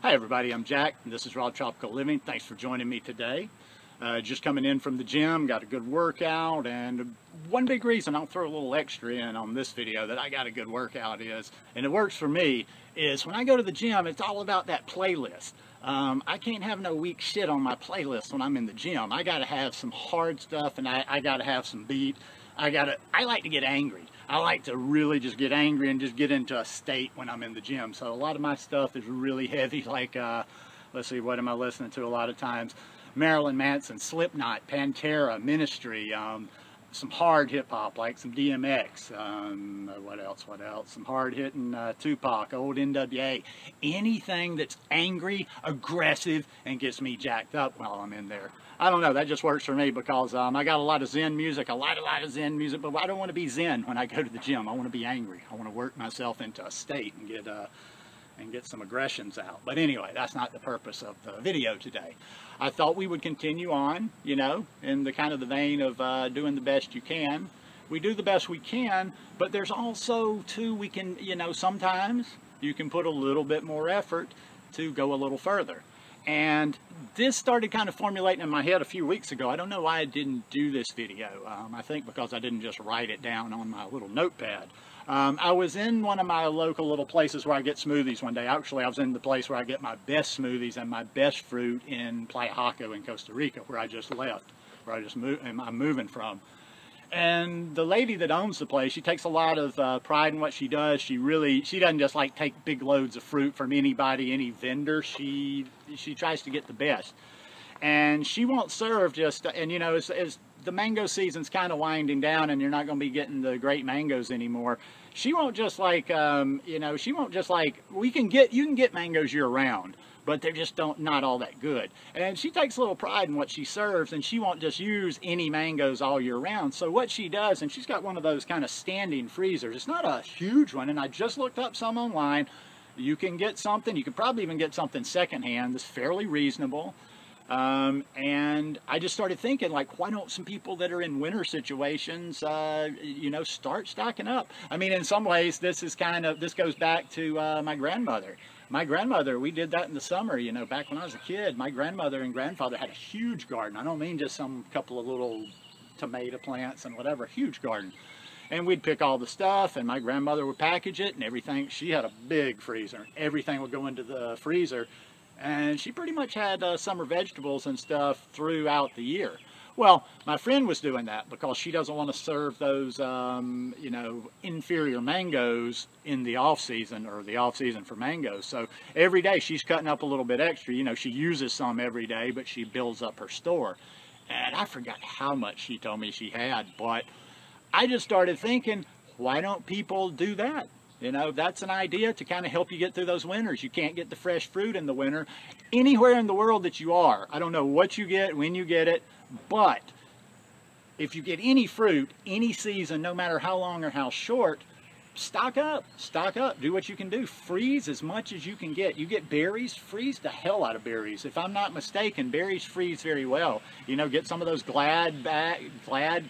Hi everybody, I'm Jack, and this is Raw Tropical Living. Thanks for joining me today. Just coming in from the gym, got a good workout, and one big reason I'll throw a little extra in on this video that I got a good workout is, and it works for me, is when I go to the gym, it's all about that playlist. I can't have no weak shit on my playlist when I'm in the gym. I gotta have some hard stuff, and I gotta have some beat. I like to get angry. I like to really just get angry and just get into a state when I'm in the gym. So a lot of my stuff is really heavy, like, let's see, what am I listening to a lot of times? Marilyn Manson, Slipknot, Pantera, Ministry, some hard hip-hop like some DMX, what else, some hard-hitting Tupac, old NWA, anything that's angry, aggressive, and gets me jacked up while I'm in there. I don't know, that just works for me because I got a lot of Zen music, a lot of Zen music, but I don't want to be Zen when I go to the gym. I want to be angry. I want to work myself into a state and get some aggressions out. But anyway, that's not the purpose of the video today. I thought we would continue on, you know, in the kind of the vein of doing the best you can. We do the best we can, but there's also too, we can, you know, sometimes you can put a little bit more effort to go a little further. And this started kind of formulating in my head a few weeks ago. I don't know why I didn't do this video. I think because I didn't just write it down on my little notepad. I was in one of my local little places where I get smoothies one day. Actually, I was in the place where I get my best smoothies and my best fruit in Playa Jaco in Costa Rica, where I just left, where I'm moving from. And the lady that owns the place, she takes a lot of pride in what she does. She doesn't just like take big loads of fruit from anybody, any vendor. She tries to get the best. And she won't serve just, and you know, as the mango season's kind of winding down and you're not going to be getting the great mangoes anymore, she won't just like, you know, she won't just like, you can get mangoes year round, but they're just not all that good. And she takes a little pride in what she serves, and she won't just use any mangoes all year round. So what she does, and she's got one of those kind of standing freezers. It's not a huge one, and I just looked up some online. You can get something, you could probably even get something secondhand that's fairly reasonable. And I just started thinking, like, why don't some people that are in winter situations, you know, start stocking up? I mean, in some ways, this goes back to my grandmother. My grandmother, we did that in the summer, you know, back when I was a kid. My grandmother and grandfather had a huge garden. I don't mean just some couple of little tomato plants and whatever, huge garden. And we'd pick all the stuff, and my grandmother would package it and everything. She had a big freezer, and everything would go into the freezer. And she pretty much had summer vegetables and stuff throughout the year. Well, my friend was doing that because she doesn't want to serve those, you know, inferior mangoes in the off-season, or the off-season for mangoes. So every day she's cutting up a little bit extra. You know, she uses some every day, but she builds up her store. And I forgot how much she told me she had, but I just started thinking, why don't people do that? You know, that's an idea to kind of help you get through those winters. You can't get the fresh fruit in the winter. Anywhere in the world that you are, I don't know what you get, when you get it, but if you get any fruit, any season, no matter how long or how short, stock up, do what you can do. Freeze as much as you can get. You get berries, freeze the hell out of berries. If I'm not mistaken, berries freeze very well. You know, get some of those Glad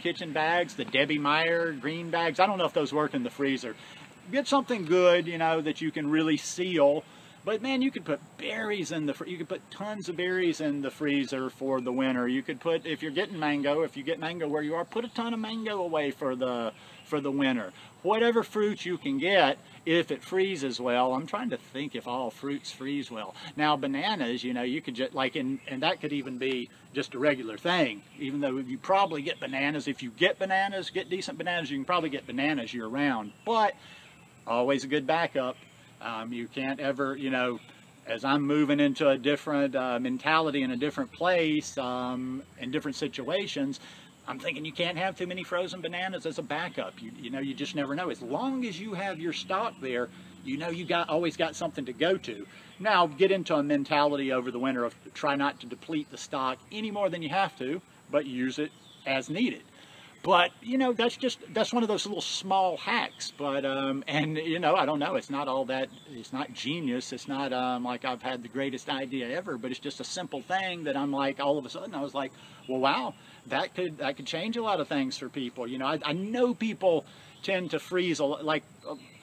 kitchen bags, the Debbie Meyer green bags. I don't know if those work in the freezer. Get something good, you know, that you can really seal. But man, you could put berries in you could put tons of berries in the freezer for the winter. You could put, if you're getting mango, if you get mango where you are, put a ton of mango away for the winter. Whatever fruit you can get, if it freezes well. I'm trying to think if all fruits freeze well. Now bananas, you know, you could just like, and that could even be just a regular thing. Even though you probably get bananas, if you get bananas, get decent bananas, you can probably get bananas year round. But always a good backup. You can't ever, you know, as I'm moving into a different mentality in a different place, in different situations, I'm thinking you can't have too many frozen bananas as a backup. You know, you just never know. As long as you have your stock there, you know you always got something to go to. Now, get into a mentality over the winter of try not to deplete the stock any more than you have to, but use it as needed. But, you know, that's one of those little small hacks. But, and, you know, I don't know, it's not all that, it's not genius. It's not like I've had the greatest idea ever, but it's just a simple thing that I'm like, all of a sudden I was like, well, wow, that could change a lot of things for people. You know, I know people tend to freeze, like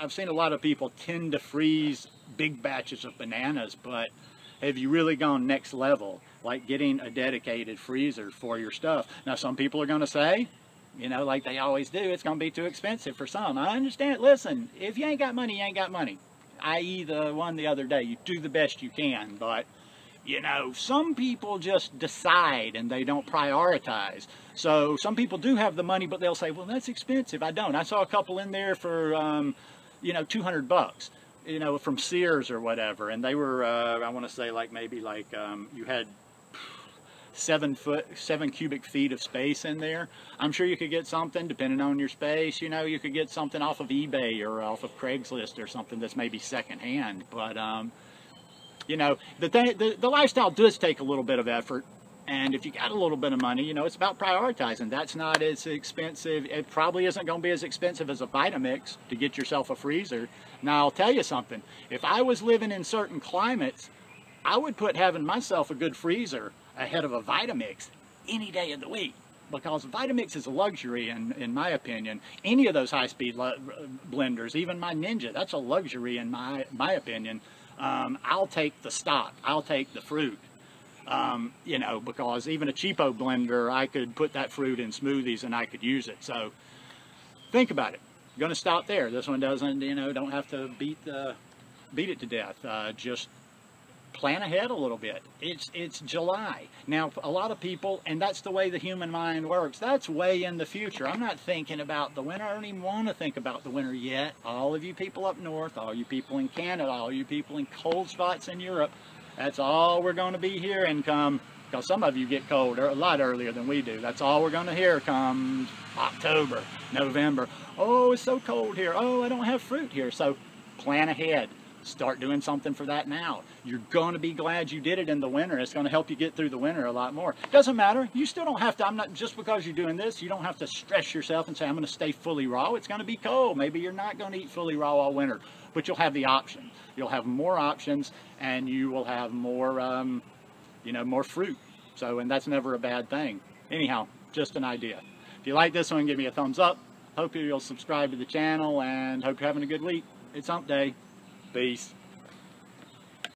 I've seen a lot of people tend to freeze big batches of bananas, but have you really gone next level, like getting a dedicated freezer for your stuff? Now, some people are going to say, you know, like they always do, it's going to be too expensive for some. I understand. Listen, if you ain't got money, you ain't got money. I.e. the one the other day, you do the best you can, but you know, some people just decide and they don't prioritize. So some people do have the money, but they'll say, well, that's expensive. I don't. I saw a couple in there for, you know, $200, you know, from Sears or whatever. And they were, I want to say like maybe like you had 7 cubic feet of space in there. I'm sure you could get something depending on your space. You know, you could get something off of eBay or off of Craigslist or something that's maybe secondhand. But, you know, the lifestyle does take a little bit of effort, and if you got a little bit of money, you know, it's about prioritizing. That's not as expensive. It probably isn't going to be as expensive as a Vitamix to get yourself a freezer. Now, I'll tell you something. If I was living in certain climates, I would put having myself a good freezer ahead of a Vitamix any day of the week, because Vitamix is a luxury, in my opinion. Any of those high-speed blenders, even my Ninja, that's a luxury in my opinion. I'll take the stock, I'll take the fruit, you know, because even a cheapo blender, I could put that fruit in smoothies and I could use it. So think about it. I'm going to stop there. This one doesn't, you know, don't have to beat it to death. Just plan ahead a little bit. It's July. Now, a lot of people, and that's the way the human mind works, that's way in the future. I'm not thinking about the winter. I don't even want to think about the winter yet. All of you people up north, all you people in Canada, all you people in cold spots in Europe, that's all we're going to be hearing come, because some of you get cold a lot earlier than we do. That's all we're going to hear come October, November. Oh, it's so cold here. Oh, I don't have fruit here. So plan ahead. Start doing something for that now. You're going to be glad you did it in the winter. It's going to help you get through the winter a lot more. Doesn't matter. You still don't have to, I'm not, just because you're doing this, you don't have to stress yourself and say, I'm going to stay fully raw. It's going to be cold. Maybe you're not going to eat fully raw all winter, but you'll have the option. You'll have more options, and you will have more, you know, more fruit. So, and that's never a bad thing. Anyhow, just an idea. If you like this one, give me a thumbs up. Hope you'll subscribe to the channel, and hope you're having a good week. It's hump day. Peace.